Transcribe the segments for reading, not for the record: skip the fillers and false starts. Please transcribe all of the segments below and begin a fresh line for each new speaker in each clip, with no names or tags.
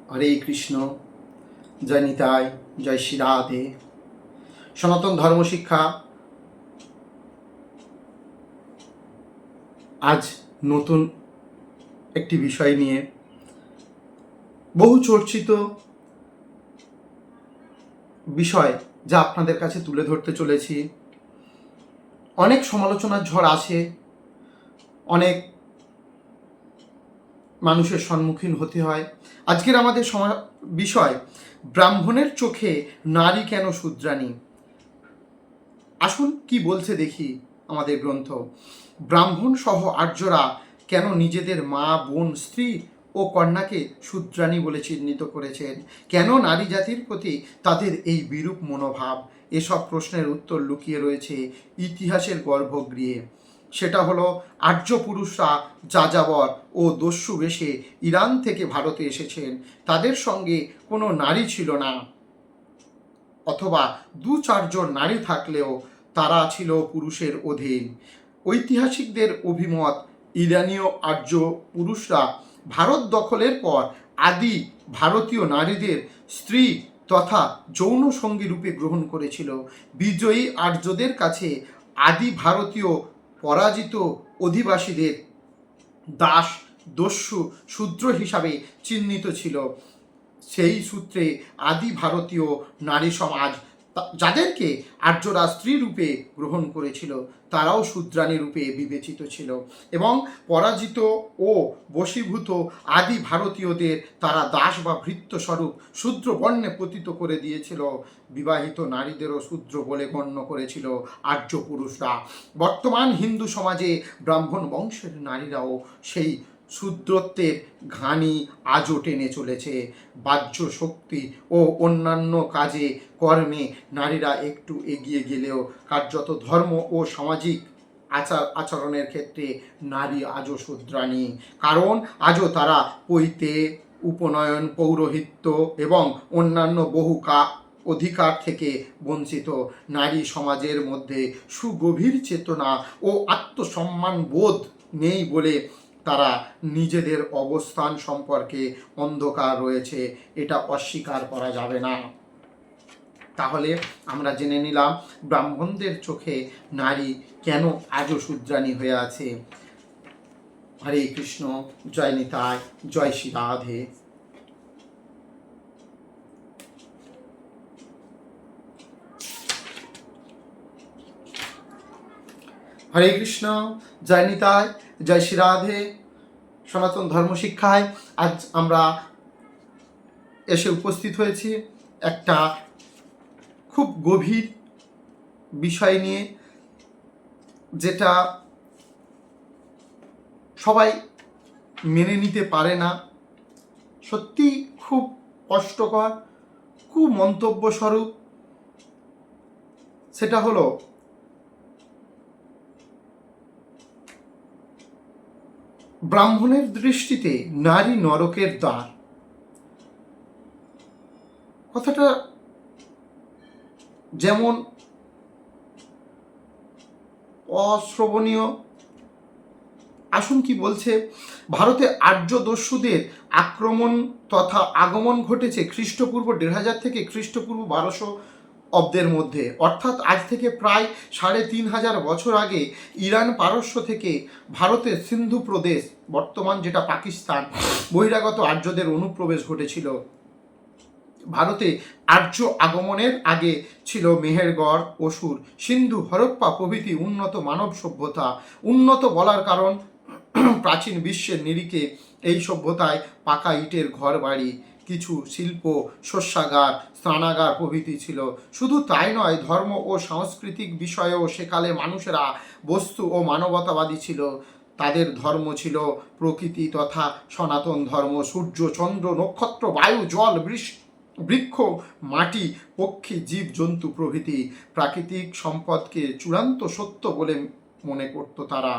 হরে কৃষ্ণ, জয় নিতাই, জয় শ্রী রাধে। সনাতন ধর্ম শিক্ষা আজ নতুন একটি বিষয় নিয়ে বহু চর্চিত বিষয় যা আপনাদের কাছে তুলে ধরতে চলেছি। অনেক সমালোচনার ঝড় আছে, অনেক মানুষের সম্মুখীন হতে হয়। আজকের আমাদের বিষয়, ব্রাহ্মণের চোখে নারী কেন শূদ্রাণী। আসুন কি বলছে দেখি আমাদের গ্রন্থ। ব্রাহ্মণ সহ আর্যরা কেন নিজেদের মা, বোন, স্ত্রী ও কন্যাকে শূদ্রাণী বলে চিহ্নিত করেছেন? কেন নারী জাতির প্রতি তাদের এই বিরূপ মনোভাব? এসব প্রশ্নের উত্তর লুকিয়ে রয়েছে ইতিহাসের গর্ভগৃহে। সেটা হলো, আর্য পুরুষরা যাযাবর ও দস্যু বেশে ইরান থেকে ভারতে এসেছেন। তাদের সঙ্গে কোনো নারী ছিল না, অথবা 2-4 জন নারী থাকলেও তারা ছিল পুরুষের অধীন। ঐতিহাসিকদের অভিমত, ইরানীয় আর্য পুরুষরা ভারত দখলের পর আদি ভারতীয় নারীদের স্ত্রী তথা যৌন সঙ্গী রূপে গ্রহণ করেছিল। বিজয়ী আর্যদের কাছে আদি ভারতীয় পরাজিত অধিবাসীদের দাস, দস্যু, শূদ্র হিসাবে চিহ্নিত ছিল। সেই সূত্রে আদি ভারতীয় নারী সমাজ যাদেরকে আর্যরা স্ত্রী রূপে গ্রহণ করেছিল তারাও শূদ্রাণী রূপে বিবেচিত ছিল, এবং পরাজিত ও বশীভূত আদি ভারতীয়দের তারা দাস বা ভৃত্য স্বরূপ শূদ্র বর্ণে পতিত করে দিয়েছিল। বিবাহিত নারীদেরও শূদ্র বলে গণ্য করেছিল আর্য পুরুষরা। বর্তমান হিন্দু সমাজে ব্রাহ্মণ বংশের নারীরাও সেই শূদ্রত্বের ঘানি আজও টেনে চলেছে। বাহ্য শক্তি ও অন্যান্য কাজে কর্মে নারীরা একটু এগিয়ে গেলেও কার্যত ধর্ম ও সামাজিক আচরণের ক্ষেত্রে নারী আজও শূদ্রাণী। কারণ আজও তারা পৈতে, উপনয়ন, পৌরোহিত্য এবং অন্যান্য বহু অধিকার থেকে বঞ্চিত। নারী সমাজের মধ্যে সুগভীর চেতনা ও আত্মসম্মান বোধ নেই বলে তারা নিজেদের অবস্থান সম্পর্কে অন্ধকার রয়েছে, এটা অস্বীকার করা যাবে না। তাহলে আমরা জেনে নিলাম ব্রাহ্মণদের চোখে নারী কেন আজও শূদ্রাণী হয়ে আছে। হরে কৃষ্ণ, জয় নিতাই, জয় শ্রী রাধে। হরে কৃষ্ণ, জয় নিতাই, জয় শ্রী রাধে। সনাতন ধর্ম শিক্ষায় আজ আমরা এসে উপস্থিত হয়েছি একটা খুব গভীর বিষয় নিয়ে, যেটা সবাই মেনে নিতে পারে না। সত্যি খুব কষ্টকর, খুব মন্তব্য স্বরূপ। সেটা হলো, ব্রাহ্মণের দৃষ্টিতে নারী নরকের দ্বার। কথাটা যেমন অশ্রবণীয়। আসুন কি বলছে। ভারতে আর্য দস্যুদের আক্রমণ তথা আগমন ঘটেছে খ্রিস্টপূর্ব 1500 থেকে খ্রিস্টপূর্ব 1200 অব্দের মধ্যে, অর্থাৎ আজ থেকে প্রায় 3500 বছর আগে ইরান পারস্য থেকে ভারতের সিন্ধু প্রদেশ, বর্তমান যেটা পাকিস্তান, বহিরাগত আর্যদের অনুপ্রবেশ ঘটেছিল। ভারতে আর্য আগমনের আগে ছিল মেহেরগড়, অসুর, সিন্ধু, হরপ্পা প্রভৃতি উন্নত মানব সভ্যতা। উন্নত বলার কারণ, প্রাচীন বিশ্বের নিরিখে এই সভ্যতায় পাকা ইটের ঘর বাড়ি, কিছু শিল্প, শস্যাগার, স্নানাগার প্রভৃতি ছিল। শুধু তাই নয়, ধর্ম ও সাংস্কৃতিক বিষয়েও সেকালে মানুষেরা বস্তু ও মানবতাবাদী ছিল। তাদের ধর্ম ছিল প্রকৃতি তথা সনাতন ধর্ম। সূর্য, চন্দ্র, নক্ষত্র, বায়ু, জল, বৃক্ষ, মাটি, পক্ষী, জীব জন্তু প্রভৃতি প্রাকৃতিক সম্পদকে চূড়ান্ত সত্য বলে মনে করত তারা।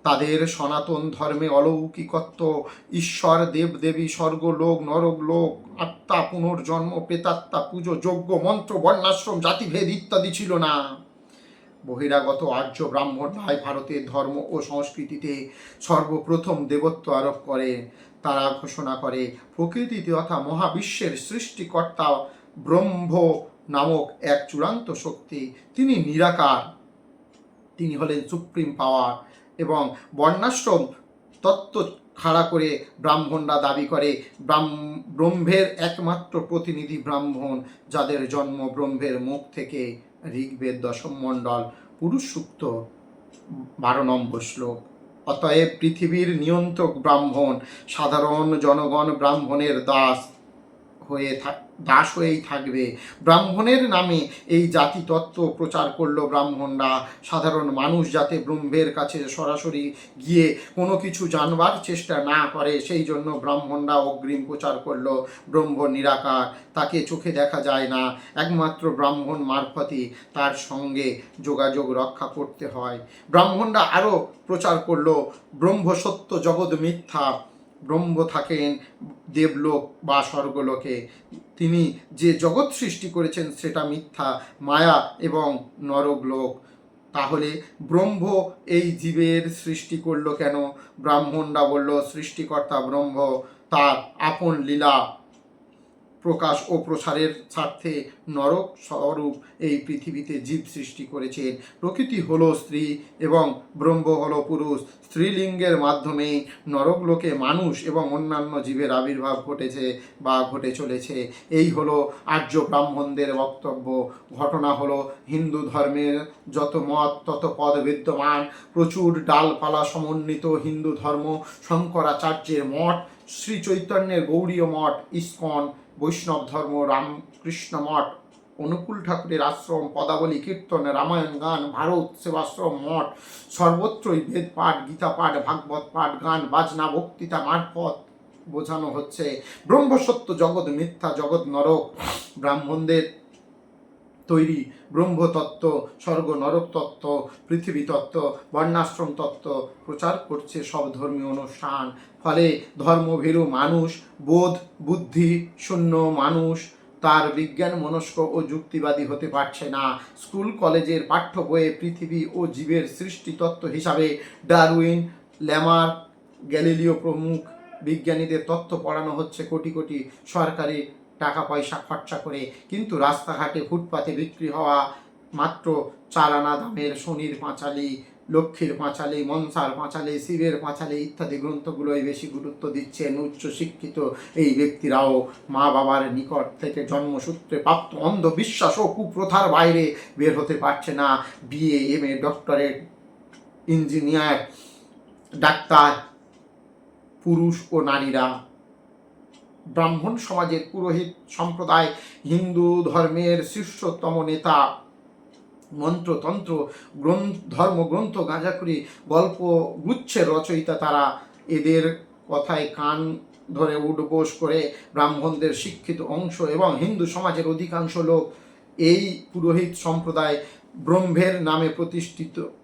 তাদের সনাতন ধর্মে অলৌকিকত্ব, ঈশ্বর, দেবদেবী, স্বর্গলোক, নরকলোক, আত্মা, পুনর্জন্ম, প্রেতাত্মা, পুজো, যজ্ঞ, মন্ত্র, বর্ণাশ্রম, জাতিভেদ ইত্যাদি ছিল না। বহিরাগত আর্য ব্রাহ্মণরাই ভারতের ধর্ম ও সংস্কৃতিতে সর্বপ্রথম দেবত্ব আরোপ করে। তারা ঘোষণা করে প্রকৃতি তথা মহাবিশ্বের সৃষ্টিকর্তা ব্রহ্ম নামক এক চূড়ান্ত শক্তি, তিনি নিরাকার, তিনি হলেন সুপ্রিম পাওয়ার। এবং বর্ণাশ্রম তত্ত্ব খাড়া করে ব্রাহ্মণরা দাবি করে ব্রহ্মের একমাত্র প্রতিনিধি ব্রাহ্মণ, যাদের জন্ম ব্রহ্মের মুখ থেকে। ঋগ্বেদ 10ম মণ্ডল পুরুষ সূক্ত 12 নম্বর শ্লোক। অতএব পৃথিবীর নিয়ন্ত্রক ব্রাহ্মণ, সাধারণ জনগণ ব্রাহ্মণের দাস হয়েই থাকবে। ব্রাহ্মণের নামে এই জাতি তত্ত্ব প্রচার করলো ব্রাহ্মণরা। সাধারণ মানুষ যাতে ব্রহ্মের কাছে সরাসরি গিয়ে কোনো কিছু জানবার চেষ্টা না করে, সেই জন্য ব্রাহ্মণরা অগ্রিম প্রচার করলো ব্রহ্ম নিরাকার, তাকে চোখে দেখা যায় না, একমাত্র ব্রাহ্মণ মারফতই তার সঙ্গে যোগাযোগ রক্ষা করতে হয়। ব্রাহ্মণরা আরও প্রচার করলো ব্রহ্ম সত্য, জগৎ মিথ্যা, ব্রহ্ম থাকেন দেবলোক বা স্বর্গলোকে, তিনি যে জগৎ সৃষ্টি করেছেন সেটা মিথ্যা, মায়া এবং নরকলোক। তাহলে ব্রহ্ম এই জীবের সৃষ্টি করলো কেন? ব্রাহ্মণরা বলল সৃষ্টিকর্তা ব্রহ্ম তার আপন লীলা প্রকাশ ও প্রসারের স্বার্থে নরক স্বরূপ এই পৃথিবীতে জীব সৃষ্টি করেছেন। প্রকৃতি হলো স্ত্রী এবং ব্রহ্ম হলো পুরুষ। স্ত্রীলিঙ্গের মাধ্যমেই নরকলোকে মানুষ এবং অন্যান্য জীবের আবির্ভাব ঘটেছে বা ঘটে চলেছে। এই হলো আর্য ব্রাহ্মণদের বক্তব্য। ঘটনা হলো হিন্দু ধর্মের যত মত তত পদ বিদ্যমান, প্রচুর ডালপালা সমন্বিত হিন্দু ধর্ম, শঙ্করাচার্যের মঠ, শ্রী চৈতন্যের গৌড়ীয় মঠ, ইস্কন, বৈষ্ণব ধর্ম, রামকৃষ্ণ মঠ, অনুকূল ঠাকুরের আশ্রম, পদাবলী কীর্তন, রামায়ণ গান, ভারত সেবাশ্রম মঠ, সর্বত্রই বেদ পাঠ, গীতা পাঠ, ভাগবত পাঠ, গান বাজনা বক্তৃতা মারফত বোঝানো হচ্ছে ব্রহ্মসত্য, জগৎ মিথ্যা, জগৎ নরক। ব্রাহ্মণদের তৈরি ব্রহ্মতত্ত্ব, স্বর্গ নরক তত্ত্ব, পৃথিবী তত্ত্ব, বর্ণাশ্রম তত্ত্ব প্রচার করছে সব ধর্মীয় অনুষ্ঠান। ফলে ধর্মভীরু মানুষ, বোধ বুদ্ধি শূন্য মানুষ তার বিজ্ঞান মনস্ক ও যুক্তিবাদী হতে পারছে না। স্কুল কলেজের পাঠ্য বইয়ে পৃথিবী ও জীবের সৃষ্টিতত্ত্ব হিসাবে ডারউইন, ল্যামার, গ্যালিলিও প্রমুখ বিজ্ঞানীদের তত্ত্ব পড়ানো হচ্ছে কোটি কোটি সরকারি টাকা পয়সা খরচা করে। কিন্তু রাস্তাঘাটে ফুটপাতে বিক্রি হওয়া মাত্র 4 আনা দামের শনির পাঁচালী, লক্ষ্মীর পাঁচালী, মনসার পাঁচালী, শিবের পাঁচালী ইত্যাদি গ্রন্থগুলোই বেশি গুরুত্ব দিচ্ছেন উচ্চশিক্ষিত এই ব্যক্তিরাও। মা বাবার নিকট থেকে জন্মসূত্রে প্রাপ্ত অন্ধবিশ্বাস ও কুপ্রথার বাইরে বের হতে পারছে না। বিএ, এমএ, ডক্টরেট, ইঞ্জিনিয়ার, ডাক্তার, পুরুষ ও নারীরা। ব্রাহ্মণ সমাজের পুরোহিত সম্প্রদায় হিন্দু ধর্মের শীর্ষতম নেতা, মন্ত্রতন্ত্র ধর্মগ্রন্থ গাঁজাখুরি গল্প গুচ্ছের রচয়িতা তারা। এদের কথায় কান ধরে উঠবোস করে ব্রাহ্মণদের শিক্ষিত অংশ এবং হিন্দু সমাজের অধিকাংশ লোক এই পুরোহিত সম্প্রদায় ব্রহ্মের নামে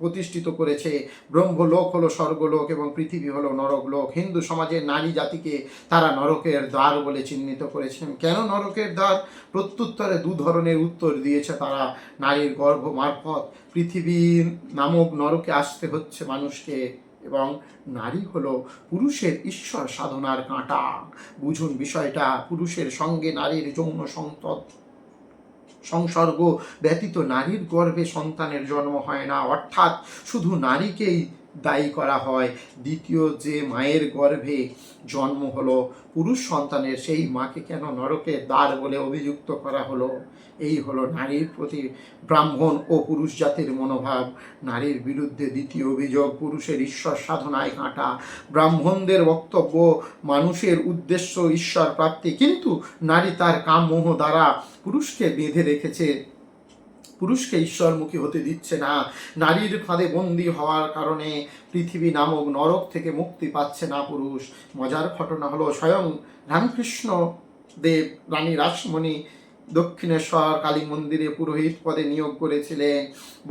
প্রতিষ্ঠিত করেছে। ব্রহ্মলোক হলো স্বর্গলোক এবং পৃথিবী হলো নরকলোক। হিন্দু সমাজের নারী জাতিকে তারা নরকের দ্বার বলে চিহ্নিত করেছেন। কেন নরকের দ্বার? প্রত্যুত্তরে 2 ধরনের উত্তর দিয়েছে তারা। নারীর গর্ভ মারফত পৃথিবী নামক নরকে আসতে হচ্ছে মানুষকে, এবং নারী হলো পুরুষের ঈশ্বর সাধনার কাঁটা। বুঝুন বিষয়টা, পুরুষের সঙ্গে নারীর যৌন সংসর্গ ব্যতীত নারীর গর্ভে সন্তানের জন্ম হয় না, অর্থাৎ শুধু নারীকেই দায়ী করা হয়। দ্বিতীয় যে মায়ের গর্ভে জন্ম হলো পুরুষ সন্তানের, সেই মাকে কেন নরকের দ্বার বলে অভিযুক্ত করা হলো? এই হলো নারীর প্রতি ব্রাহ্মণ ও পুরুষ জাতির মনোভাব। নারীর বিরুদ্ধে দ্বিতীয় অভিযোগ পুরুষের ঈশ্বর সাধনায় কাঁটা। ব্রাহ্মণদের বক্তব্য মানুষের উদ্দেশ্য ঈশ্বর প্রাপ্তি, কিন্তু নারী তার কাম মোহ দ্বারা পুরুষকে বেঁধে রেখেছে, পুরুষকে ঈশ্বরমুখী হতে দিচ্ছে না। নারীর ফাঁদে বন্দী হওয়ার কারণে পৃথিবী নামক নরক থেকে মুক্তি পাচ্ছে না পুরুষ। মজার ঘটনা হলো স্বয়ং রামকৃষ্ণ দেব রানী রাসমণি দক্ষিণেশ্বর কালী মন্দিরে পুরোহিত পদে নিয়োগ করেছিলেন।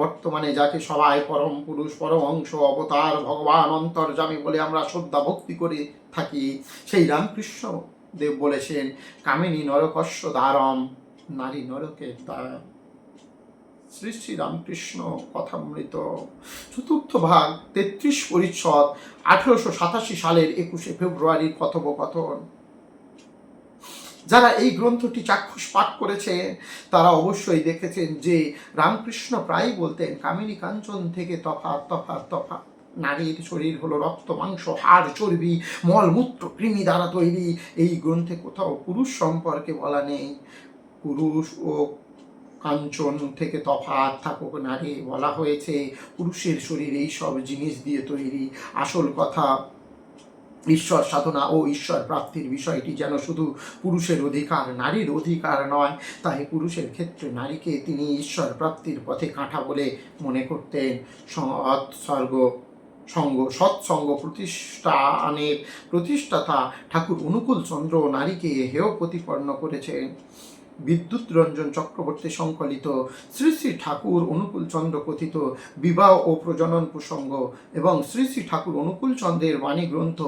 বর্তমানে যাকে সবাই পরম পুরুষ, পরমহংস, অবতার, ভগবান, অন্তর্যামী বলে আমরা শ্রদ্ধা ভক্তি করে থাকি, সেই রামকৃষ্ণ দেব বলেছেন কামিনী নরকস্য দ্বারম, নারী নরকের দ্বার। শ্রী শ্রী রামকৃষ্ণ কথামৃত, চতুর্থ ভাগ, 33 পরিচ্ছদ, 1887 সালের 21শে ফেব্রুয়ারির কথোপকথন। যারা এই গ্রন্থটি চাক্ষুষ পাঠ করেছে তারা অবশ্যই দেখেছেন যে রামকৃষ্ণ প্রায় বলতেন, কামিনী কাঞ্চন থেকে তফাৎ তফাৎ তফাৎ। নারীর শরীর হলো রক্ত মাংস হাড় চর্বি মলমূত্র কৃমি দ্বারা তৈরি। এই গ্রন্থে কোথাও পুরুষ সম্পর্কে বলা নেই। পুরুষ ও কাঞ্চন থেকে তফাৎ থাকুক নারী, বলা হয়েছে পুরুষের শরীর এই সব জিনিস দিয়ে তৈরি। আসল কথা, ঈশ্বর সাধনা ও ঈশ্বর প্রাপ্তির বিষয়টি যেন শুধু পুরুষের অধিকার, নারীর অধিকার নয়। তাই পুরুষের ক্ষেত্রে নারীকে তিনি ঈশ্বর প্রাপ্তির পথে কাঁটা বলে মনে করতেন। সৎসঙ্গ প্রতিষ্ঠানের প্রতিষ্ঠাতা ঠাকুর অনুকূল চন্দ্র নারীকে হেয় প্রতিপন্ন করেছেন। বিদ্যুৎ রঞ্জন চক্রবর্তী সংকলিত শ্রী শ্রী ঠাকুর অনুকূল চন্দ্র কথিত বিবাহ ও প্রজনন প্রসঙ্গ এবং শ্রী শ্রী ঠাকুর অনুকূল চন্দ্রের বাণী গ্রন্থ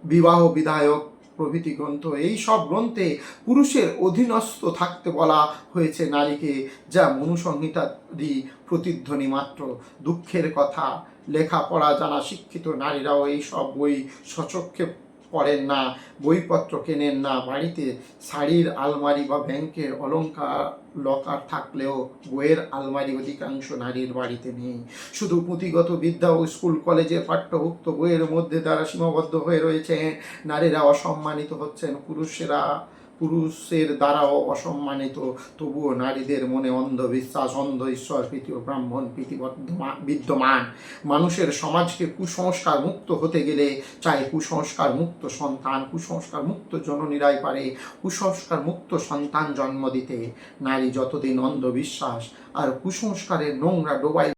বিবাহ বিধায়ক প্রভৃতি গ্রন্থ, এই সব গ্রন্থে পুরুষের অধীনস্থ থাকতে বলা হয়েছে নারীকে, যা মনুসংহিতাদি প্রতিধ্বনি মাত্র। দুঃখের কথা, লেখাপড়া জানা শিক্ষিত নারীরাও এই সব বই সচক্ষে পড়েন না, বইপত্র কেনেন না। বাড়িতে শাড়ির আলমারি বা ব্যাংকের অলংকার লকার থাকলেও বইয়ের আলমারি অধিকাংশ নারীর বাড়িতে নেই। শুধু পুঁথিগত বিদ্যা ও স্কুল কলেজের পাঠ্যভুক্ত বইয়ের মধ্যে দ্বারা সীমাবদ্ধ হয়ে রয়েছে। নারীরা অসম্মানিত হচ্ছেন, পুরুষের দ্বারাও অসম্মানিত। তবুও নারীদের মনে অন্ধবিশ্বাস, অন্ধ ঈশ্বর প্রীতি ও ব্রাহ্মণ প্রীতি বিদ্যমান। মানুষের সমাজকে কুসংস্কার মুক্ত হতে গেলে চাই কুসংস্কার মুক্ত সন্তান। কুসংস্কার মুক্ত জননীরাই পারে কুসংস্কার মুক্ত সন্তান জন্ম দিতে। নারী যতদিন অন্ধবিশ্বাস আর কুসংস্কারের নোংরা ডোবায়